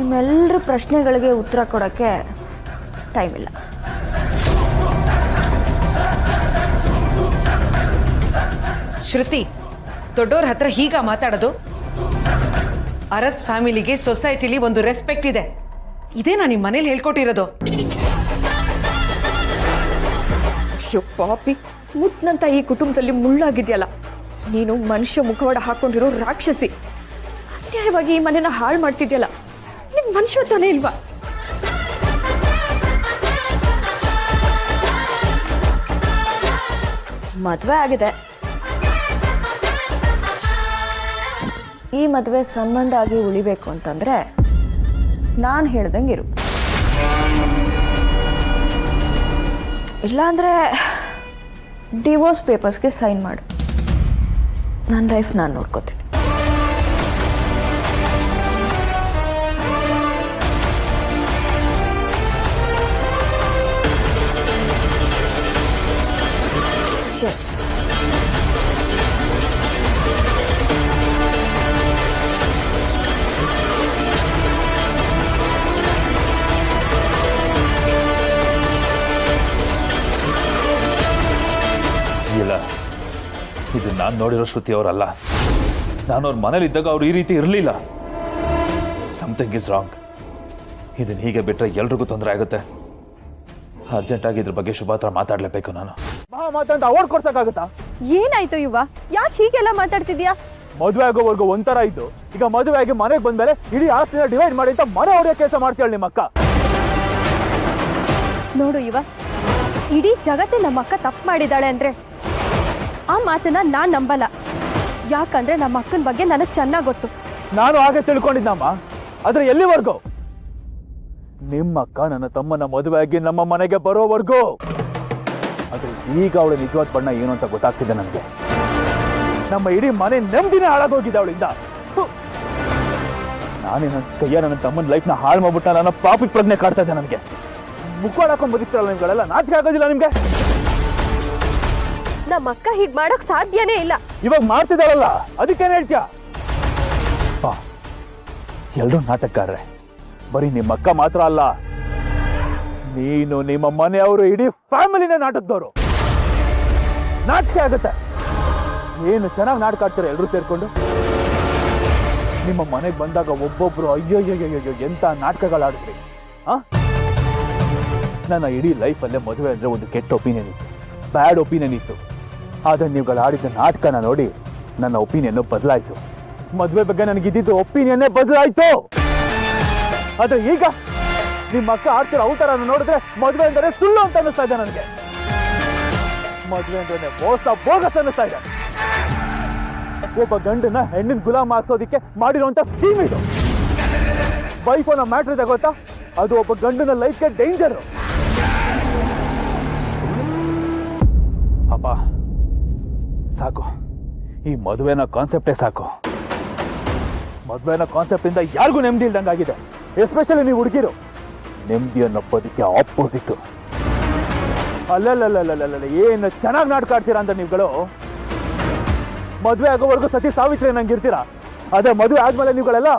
ನಿಮ್ಮೆಲ್ಲರ ಪ್ರಶ್ನೆಗಳಿಗೆ ಉತ್ತರ ಕೊಡೋಕ್ಕೆ ಟೈಮ್ ಇಲ್ಲ. ಶ್ರುತಿ, ದೊಡ್ಡೋರ್ ಹತ್ರ ಹೀಗ ಮಾತಾಡೋದು? ಅರಸ್ ಫ್ಯಾಮಿಲಿಗೆ ಸೊಸೈಟಿಲಿ ಒಂದು ರೆಸ್ಪೆಕ್ಟ್ ಇದೆ. ಇದೇನಾ ನಿಮ್ ಮನೇಲಿ ಹೇಳ್ಕೊಟ್ಟಿರೋದು? ಅಯ್ಯೋ ಪಾಪಿ, ಮುಟ್ನಂತ ಈ ಕುಟುಂಬದಲ್ಲಿ ಮುಳ್ಳಾಗಿದ್ಯಲ್ಲ. ನೀನು ಮನುಷ್ಯ ಮುಖವಾಡ ಹಾಕೊಂಡಿರೋ ರಾಕ್ಷಸಿ. ಅನ್ಯಾಯವಾಗಿ ಈ ಮನೆನ ಹಾಳು ಮಾಡ್ತಿದ್ಯಲ್ಲ. ನಿನ್ ಮನುಷ್ಯತ್ವನೇ ಇಲ್ವಾ? ಮದ್ವೆ ಆಗಿದೆ. ಈ ಮದುವೆ ಸಂಬಂಧ ಆಗಿ ಉಳಿಬೇಕು ಅಂತಂದ್ರೆ ನಾನು ಹೇಳ್ದಂಗಿರು. ಇಲ್ಲಾಂದ್ರೆ ಡಿವೋರ್ಸ್ ಪೇಪರ್ಸ್ಗೆ ಸೈನ್ ಮಾಡು. ನನ್ನ ಲೈಫ್ ನಾನು ನೋಡ್ಕೋತೀನಿ. ಇಲ್ಲ, ಇದು ನಾನು ನೋಡಿರೋ ಶ್ರುತಿ ಅವರಲ್ಲ. ನಾನು ಅವ್ರ ಮನೇಲಿ ಇದ್ದಾಗ ಅವ್ರು ಈ ರೀತಿ ಇರಲಿಲ್ಲ. Something is wrong. ಇದನ್ನ ಹೀಗೆ ಬಿಟ್ಟರೆ ಎಲ್ರಿಗೂ ತೊಂದರೆ ಆಗುತ್ತೆ. ಅರ್ಜೆಂಟಾಗಿ ಇದ್ರ ಬಗ್ಗೆ ಶುಭ ಹತ್ರ ಮಾತಾಡ್ಲೇಬೇಕು. ನಾನು ಮಾತಾಡ ಅವಾರ್ಡ್ ಕೊಡ್ಸಕ್ಕಾಗತ್ತಾ? ಏನಾಯ್ತು ಯುವ? ಯಾಕೆ ಹೀಗೆಲ್ಲ ಮಾತಾಡ್ತಿದ್ಯಾ? ಮದುವೆ ಆಗೋವರೆಗೂ ಒಂಥರ ಇದ್ದು, ಈಗ ಮದುವೆ ಆಗಿ ಮನೆಗೆ ಬಂದ್ಮೇಲೆ ಇಡೀ ಆಸ್ತಿನ ಡಿವೈಡ್ ಮಾಡಿ ಅಂತ ಮನೆ ಹೊಡೆಯೋ ಕೆಲಸ ಮಾಡ್ತಾಳೆ ನಿಮ್ಮ ಅಕ್ಕ. ನೋಡು ಯುವ, ಇಡೀ ಜಗತ್ತೇ ನಮ್ಮ ಅಕ್ಕ ತಪ್ಪು ಮಾಡಿದಾಳೆ ಅಂದ್ರೆ ಆ ಮಾತನ್ನ ನಾನ್ ನಂಬಲ್ಲ. ಯಾಕಂದ್ರೆ ನಮ್ಮ ಅಕ್ಕನ ಬಗ್ಗೆ ನನಗೆ ಚೆನ್ನಾಗಿ ಗೊತ್ತು. ನಾನು ಹಾಗೆ ತಿಳ್ಕೊಂಡಿದ್ದಮ್ಮ. ಆದ್ರೆ ಎಲ್ಲಿವರೆಗೂ? ನಿಮ್ಮ ಅಕ್ಕ ನನ್ನ ತಮ್ಮನ ಮದುವೆ ಆಗಿ ನಮ್ಮ ಮನೆಗೆ ಬರೋವರೆಗೂ. ಆದ್ರೆ ಈಗ ಅವಳ ನಿಜವಾದ ಬಣ್ಣ ಏನು ಅಂತ ಗೊತ್ತಾಗ್ತಿದೆ ನನಗೆ. ನಮ್ಮ ಇಡೀ ಮನೆ ನೆಮ್ಮದಿನೇ ಹಾಳಾಗೋಗಿದೆ ಅವಳಿಂದ. ನಾನೇ ನನ್ನ ಕೈಯ ನನ್ನ ತಮ್ಮನ ಲೈಫ್ನ ಹಾಳು ಮಾಡ್ಬಿಟ್ಟ. ನನ್ನ ಪಾಪಿ ಪ್ರಜ್ಞೆ ಕಾಡ್ತಾ ಇದೆ ನನಗೆ. ಮುಖ ಹಾಕೊಂಡ್ ಬದುಕ್ತಾರಲ್ಲ ನಿಮ್ಗಳೆಲ್ಲ, ನಾಚಿಕೆ ಆಗೋದಿಲ್ಲ ನಿಮ್ಗೆ? ನಮ್ಮ ಅಕ್ಕ ಹೀಗ್ ಮಾಡಕ್ ಸಾಧ್ಯನೇ ಇಲ್ಲ. ಇವಾಗ ಮಾಡ್ತಿದಾರಲ್ಲ, ಅದಕ್ಕೇನು ಹೇಳ್ತೀಯ? ಎಲ್ರೂ ನಾಟಕಗಾರ್ರೆ. ಬರೀ ನಿಮ್ಮ ಅಕ್ಕ ಮಾತ್ರ ಅಲ್ಲ, ನೀನು, ನಿಮ್ಮ ಮನೆಯವರು, ಇಡೀ ಫ್ಯಾಮಿಲಿನೇ ನಾಟಕದವರು. ನಾಚಿಕೆ ಆಗುತ್ತೆ. ಏನು ಚೆನ್ನಾಗಿ ನಾಟಕ ಆಡ್ತಾರೆ ಎಲ್ರೂ ಸೇರ್ಕೊಂಡು. ನಿಮ್ಮ ಮನೆಗೆ ಬಂದಾಗ ಒಬ್ಬೊಬ್ರು ಅಯ್ಯೋ ಎಂತ ನಾಟಕಗಳಾಡಿದ್ರಿ. ನನ್ನ ಇಡೀ ಲೈಫಲ್ಲೇ ಮದುವೆ ಅಂದ್ರೆ ಒಂದು ಕೆಟ್ಟ ಒಪಿನಿಯನ್ ಇತ್ತು, ಬ್ಯಾಡ್ ಒಪಿನಿಯನ್ ಇತ್ತು. ಆದ್ರೆ ನೀವುಗಳು ಆಡಿದ ನಾಟಕನ ನೋಡಿ ನನ್ನ ಒಪಿನಿಯನ್ ಬದಲಾಯಿತು. ಮದುವೆ ಬಗ್ಗೆ ನನಗಿದ್ದಿದ್ದು ಒಪಿನಿಯನ್ನೇ ಬದಲಾಯಿತು. ಆದ್ರೆ ಈಗ ನಿಮ್ಮ ಅಕ್ಕ ಆಡ್ತಿರೋ ಅವತಾರನ ನೋಡಿದ್ರೆ ಮದುವೆ ಅಂದರೆ ಸುಳ್ಳು ಅಂತ ಅನ್ನಿಸ್ತಾ ಇದೆ ನನಗೆ. ಮದುವೆ ಅಂದ್ರೆ ಮೋಸ ಬೋಗಸ್ ಅನ್ನಿಸ್ತಾ ಇದೆ. ಒಬ್ಬ ಗಂಡನ ಹೆಣ್ಣಿನ ಗುಲಾಮ್ ಹಾಕ್ಸೋದಿಕ್ಕೆ ಮಾಡಿರುವಂತ ಸ್ಕೀಮ್ ಇದು. ವೈಫ್ ಅನ್ನೋ ಮ್ಯಾಟ್ರ್ ಇದೆ ಗೊತ್ತಾ? ಅದು ಒಬ್ಬ ಗಂಡನ ಲೈಫ್ಗೆ ಡೇಂಜರ್. ಅಪ್ಪ ಸಾಕು, ಈ ಮದುವೆನ ಕಾನ್ಸೆಪ್ಟೇ ಸಾಕು. ಮದುವೆನ ಕಾನ್ಸೆಪ್ಟ್ ಇಂದ ಯಾರಿಗೂ ನೆಮ್ಮದಿ ಇಲ್ದಂಗಾಗಿದೆ. ಎಸ್ಪೆಷಲಿ ನೀವು ಹುಡುಗಿರು. ನೆಮ್ಮದಿ ಅನ್ನೋದಕ್ಕೆ ಆಪೋಸಿಟ್. ಅಲ್ಲಲ್ಲ ಏನು ಚೆನ್ನಾಗಿ ನಾಟಕ ಆಡ್ತೀರಾ ಅಂತ ನೀವುಗಳು. ಮದುವೆ ಆಗೋವರೆಗೂ ಸತಿ ಸಾವಿತ್ರಿ ನಂಗಿರ್ತೀರಾ. ಅದೇ ಮದುವೆ ಆದ್ಮೇಲೆ ನೀವುಗಳೆಲ್ಲ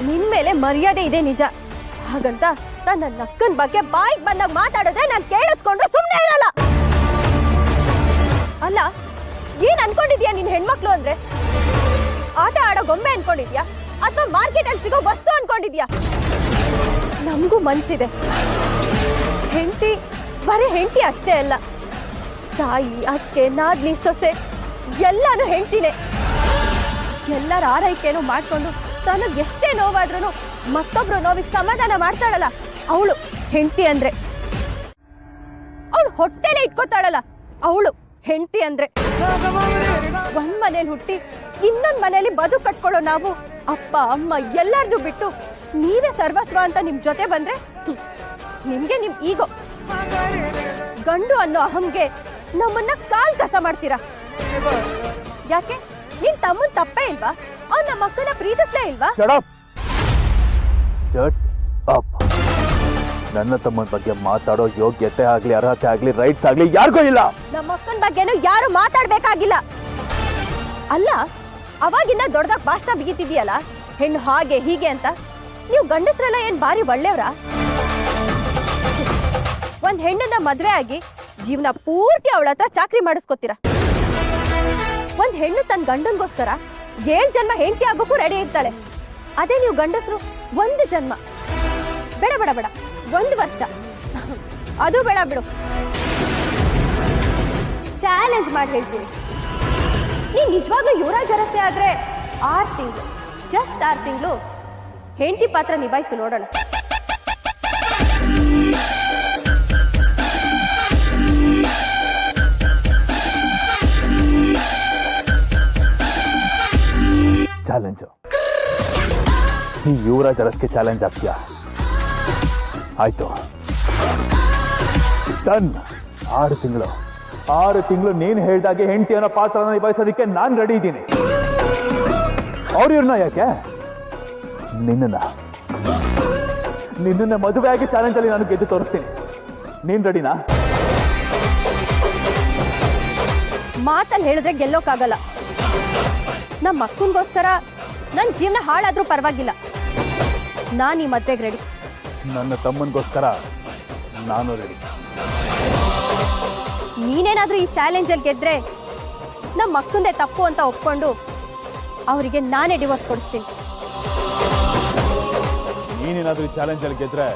ನಿನ್ ಮೇಲೆ ಮರ್ಯಾದೆ ಇದೆ ನಿಜ. ಹಾಗಂತ ನನ್ನ ನಕ್ಕನ್ ಬಗ್ಗೆ ಬಾಯಿಗೆ ಬಂದಾಗ ಮಾತಾಡಿದ್ರೆ ನಾನು ಕೇಳಿಸ್ಕೊಂಡು ಸುಮ್ಮನೆ ಇರಲ್ಲ. ಅಲ್ಲ, ಏನ್ ಅನ್ಕೊಂಡಿದ್ಯಾ ನಿನ್ ಹೆಣ್ಮಕ್ಳು ಅಂದ್ರೆ? ಆಟ ಆಡೋ ಗೊಂಬೆ ಅನ್ಕೊಂಡಿದ್ಯಾ ಅಥವಾ ಮಾರ್ಕೆಟ್ ಅಲ್ಲಿ ಸಿಗೋ ವಸ್ತು ಅನ್ಕೊಂಡಿದ್ಯಾ? ನಮಗೂ ಮನ್ಸಿದೆ. ಹೆಂಡತಿ ಬರೀ ಹೆಂಡತಿ ಅಷ್ಟೇ ಅಲ್ಲ, ತಾಯಿ, ಅಕ್ಕೆ, ನಾದ್ನಿ, ಸೊಸೆ ಎಲ್ಲಾನು ಹೆಂಡತಿನೇ. ಎಲ್ಲರ ಆರೈಕೆನೂ ಮಾಡ್ಕೊಂಡು ತನಗೆ ಎಷ್ಟೇ ನೋವಾದ್ರೂ ಮತ್ತೊಬ್ರು ನೋವಿಗೆ ಸಮಾಧಾನ ಮಾಡ್ತಾಳಲ್ಲ, ಅವಳು ಹೆಂಡತಿ ಅಂದ್ರೆ. ಅವಳು ಹೊಟ್ಟೆಲೆ ಇಟ್ಕೋತಾಳಲ್ಲ, ಅವಳು ಹೆಂಡತಿ ಅಂದ್ರೆ. ಒಂದ್ ಮನೇಲಿ ಹುಟ್ಟಿ ಇನ್ನೊಂದ್ ಮನೇಲಿ ಬದುಕು ಕಟ್ಕೊಳ್ಳೋ ನಾವು ಅಪ್ಪ ಅಮ್ಮ ಎಲ್ಲಾರ್ನು ಬಿಟ್ಟು ನೀವೇ ಸರ್ವಸ್ವ ಅಂತ ನಿಮ್ ಜೊತೆ ಬಂದ್ರೆ ನಿಮ್ಗೆ ನಿಮ್ ಈಗೋ ಗಂಡು ಅನ್ನೋ ಅಹಂಗೆ ನಮ್ಮನ್ನ ಕಾಲ್ ಕಸ ಮಾಡ್ತೀರಾ. ಯಾಕೆ? ನಿನ್ ತಮ್ಮನ್ ತಪ್ಪೇ ಇಲ್ವಾ? ಅವ್ನ ನಮ್ಮ ಅಕ್ಕನ ಪ್ರೀತಿಸ್ಲೇ ಇಲ್ವಾ? ನನ್ನ ತಮ್ಮನ ಬಗ್ಗೆ ಮಾತಾಡೋ ಯೋಗ್ಯತೆ ಆಗ್ಲಿ ಅರ್ಹತೆ ಆಗ್ಲಿ ರೈಟ್ಸ್ ಆಗ್ಲಿ ಯಾರಿಗೂ ಇಲ್ಲ. ನಮ್ಮ ಅಕ್ಕನ ಬಗ್ಗೆನೂ ಯಾರು ಮಾತಾಡ್ಬೇಕಾಗಿಲ್ಲ. ಅಲ್ಲ, ಅವಾಗಿಂದ ದೊಡ್ಡದಾಗ ಭಾಷಣ ಬಿಗಿತಿದ್ಯಲ್ಲ, ಹೆಣ್ಣು ಹಾಗೆ ಹೀಗೆ ಅಂತ. ನೀವು ಗಂಡಸ್ರೆಲ್ಲ ಏನ್ ಬಾರಿ ಒಳ್ಳೆಯವ್ರ? ಒಂದ್ ಹೆಣ್ಣನ್ನ ಮದ್ವೆ ಆಗಿ ಜೀವನ ಪೂರ್ತಿ ಅವಳ ಹತ್ರ ಚಾಕ್ರಿ ಮಾಡಿಸ್ಕೊತೀರ. ಒಂದ್ ಹೆಣ್ಣು ತನ್ನ ಗಂಡನ್ಗೋಸ್ಕರ 7 ಜನ್ಮ ಹೆಂಡತಿ ಆಗೋಕ್ಕೂ ರೆಡಿ ಇರ್ತಾಳೆ. ಅದೇ ನೀವು ಗಂಡಸರು 1 ಜನ್ಮ, ಬೇಡ ಬೇಡ ಬೇಡ 1 ವರ್ಷ, ಅದು ಬೇಡ ಬಿಡು, ಚಾಲೆಂಜ್ ಮಾಡಿ ಹೇಳ್ತೀನಿ. ನೀನ್ ನಿಜವಾಗ್ಲೂ ಯುವರಾಜ್ ಅರಸೆ ಆದ್ರೆ 6 ತಿಂಗಳು, ಜಸ್ಟ್ 6 ತಿಂಗಳು ಹೆಂಡತಿ ಪಾತ್ರ ನಿಭಾಯಿಸು ನೋಡೋಣ. ಚಾಲೆಂಜು ನೀ ಯುವರಾಜ್ ಅರಸ್ಗೆ ಚಾಲೆಂಜ್ ಆಗ್ತೀಯಾ? ಆಯ್ತು, ಡನ್. 6 ತಿಂಗಳು ನೀನ್ ಹೇಳ್ದಾಗೆ ಹೆಂಡತಿಯನ್ನ ಪಾತ್ರನ ನಿಭಾಯಿಸೋದಕ್ಕೆ ನಾನ್ ರೆಡಿ ಇದ್ದೀನಿ. ಅವ್ರಿವ್ರನ್ನ ಯಾಕೆ? ನಿನ್ನ ಮದುವೆ ಆಗಿ ಚಾಲೆಂಜ್ ಅಲ್ಲಿ ನಾನು ಗೆದ್ದು ತೋರಿಸ್ತೀನಿ. ನೀನ್ ರೆಡಿನಾ? ಮಾತಲ್ಲಿ ಹೇಳಿದ್ರೆ ಗೆಲ್ಲೋಕ್ಕಾಗಲ್ಲ. ನಮ್ಮ ಅಕ್ಕನಿಗೋಸ್ಕರ ನನ್ನ ಜೀವನ ಹಾಳಾದ್ರೂ ಪರವಾಗಿಲ್ಲ, ನಾನು ಈ ಮದ್ವೆಗೆ ರೆಡಿ. ನನ್ನ ತಮ್ಮನಿಗೋಸ್ಕರ ನಾನು ರೆಡಿ. ನೀನೇನಾದ್ರೂ ಈ ಚಾಲೆಂಜಲ್ಲಿ ಗೆದ್ರೆ ನಮ್ಮ ಅಕ್ಕಂದೇ ತಪ್ಪು ಅಂತ ಒಪ್ಕೊಂಡು ಅವರಿಗೆ ನಾನೇ ಡಿವೋರ್ಸ್ ಕೊಡಿಸ್ತೀನಿ. ನೀನೇನಾದ್ರೂ ಈ ಚಾಲೆಂಜ್ ಅಲ್ಲಿ ಗೆದ್ರೆ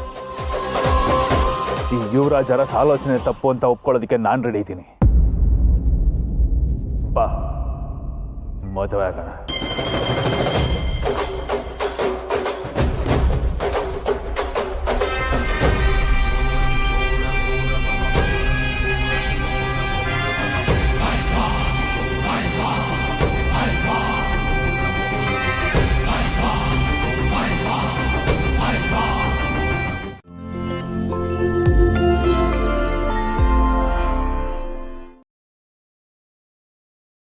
ಈ ಯುವರಾಜ್ ಅರಸ್ ಆಲೋಚನೆ ತಪ್ಪು ಅಂತ ಒಪ್ಕೊಳ್ಳೋದಕ್ಕೆ ನಾನು ರೆಡಿ ಇದ್ದೀನಿ. ಬಾ, ಮದುವೆ ಆಗೋಣ.